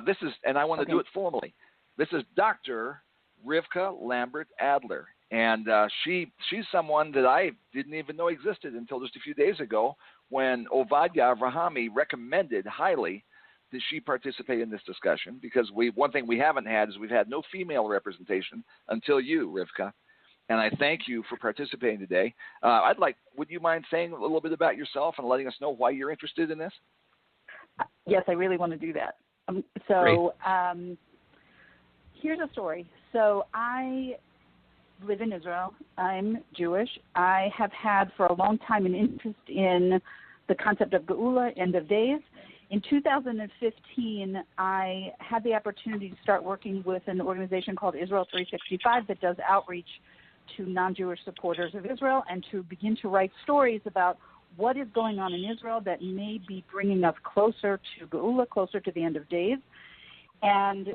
This is, and I want to do it formally. This is Dr. Rivka Lambert Adler, and she's someone that I didn't even know existed until just a few days ago when Ovadia Avrahami recommended highly that she participate in this discussion, because one thing we haven't had is we've had no female representation until you, Rivka. And I thank you for participating today. Would you mind saying a little bit about yourself and letting us know why you're interested in this? Yes, I really want to do that. Here's a story. So I live in Israel. I'm Jewish. I have had for a long time an interest in the concept of Geula, end of days. In 2015, I had the opportunity to start working with an organization called Israel 365 that does outreach to non-Jewish supporters of Israel, and to begin to write stories about what is going on in Israel that may be bringing us closer to Geula, closer to the end of days. And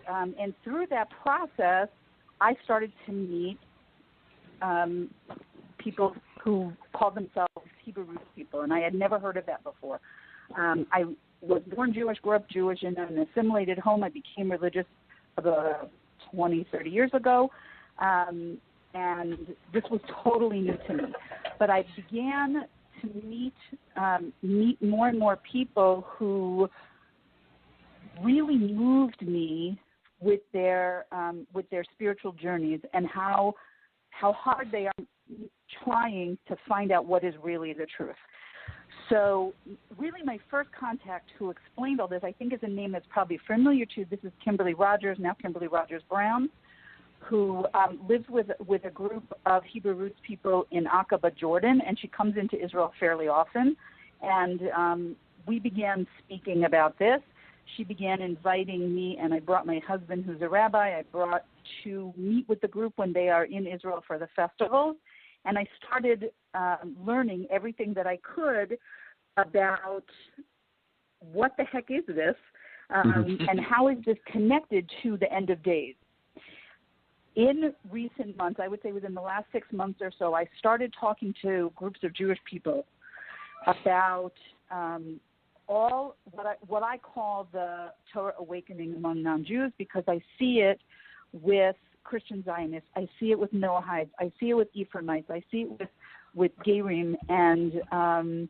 through that process, I started to meet people who called themselves Hebrew roots people, and I had never heard of that before. I was born Jewish, grew up Jewish in an assimilated home. I became religious about 20, 30 years ago. And this was totally new to me. But I began to meet more and more people who really moved me with their spiritual journeys, and how hard they are trying to find out what is really the truth. So really my first contact who explained all this, I think, is a name that's probably familiar to you. This is Kimberly Rogers, now Kimberly Rogers Brown, who lives with a group of Hebrew roots people in Aqaba, Jordan, and she comes into Israel fairly often. And we began speaking about this. She began inviting me, and I brought my husband, who's a rabbi. I brought to meet with the group when they are in Israel for the festivals. And I started learning everything that I could about what the heck is this, and how is this connected to the end of days. In recent months, I would say within the last 6 months or so, I started talking to groups of Jewish people about all what I call the Torah awakening among non-Jews, because I see it with Christian Zionists, I see it with Noahides, I see it with Ephraimites, I see it with Gerim, and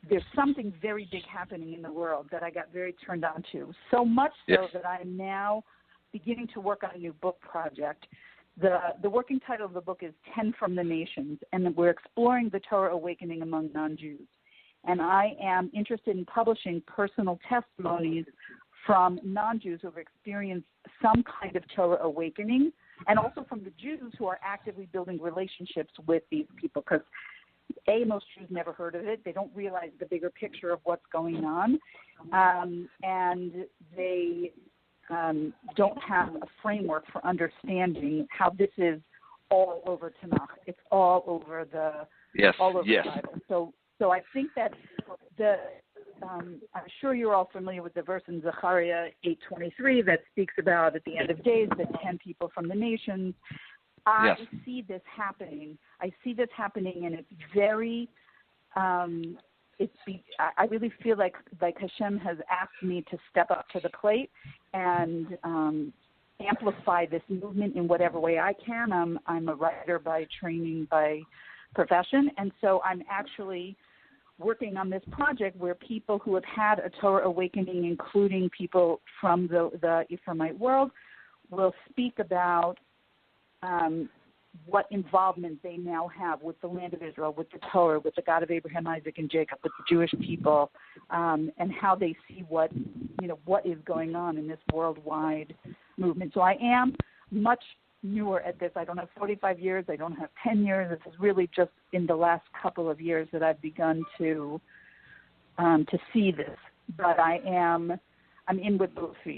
there's something very big happening in the world that I got very turned on to, so much so that I'm now beginning to work on a new book project. The working title of the book is 10 from the Nations, and we're exploring the Torah awakening among non-Jews. And I am interested in publishing personal testimonies from non-Jews who have experienced some kind of Torah awakening, and also from the Jews who are actively building relationships with these people, because most Jews never heard of it. They don't realize the bigger picture of what's going on, and they don't have a framework for understanding how this is all over Tanakh. It's all over the the Bible. So I think that I'm sure you're all familiar with the verse in Zechariah 8:23 that speaks about at the end of days the 10 people from the nations. I see this happening. I see this happening, and it's very. I really feel like Hashem has asked me to step up to the plate and amplify this movement in whatever way I can. I'm a writer by training, by profession, and so I'm actually working on this project where people who have had a Torah awakening, including people from the Ephraimite world, will speak about what involvement they now have with the land of Israel, with the Torah, with the God of Abraham, Isaac, and Jacob, with the Jewish people, and how they see what is going on in this worldwide movement. So I am much newer at this. I don't have 45 years. I don't have 10 years. This is really just in the last couple of years that I've begun to see this. But I'm in with both feet.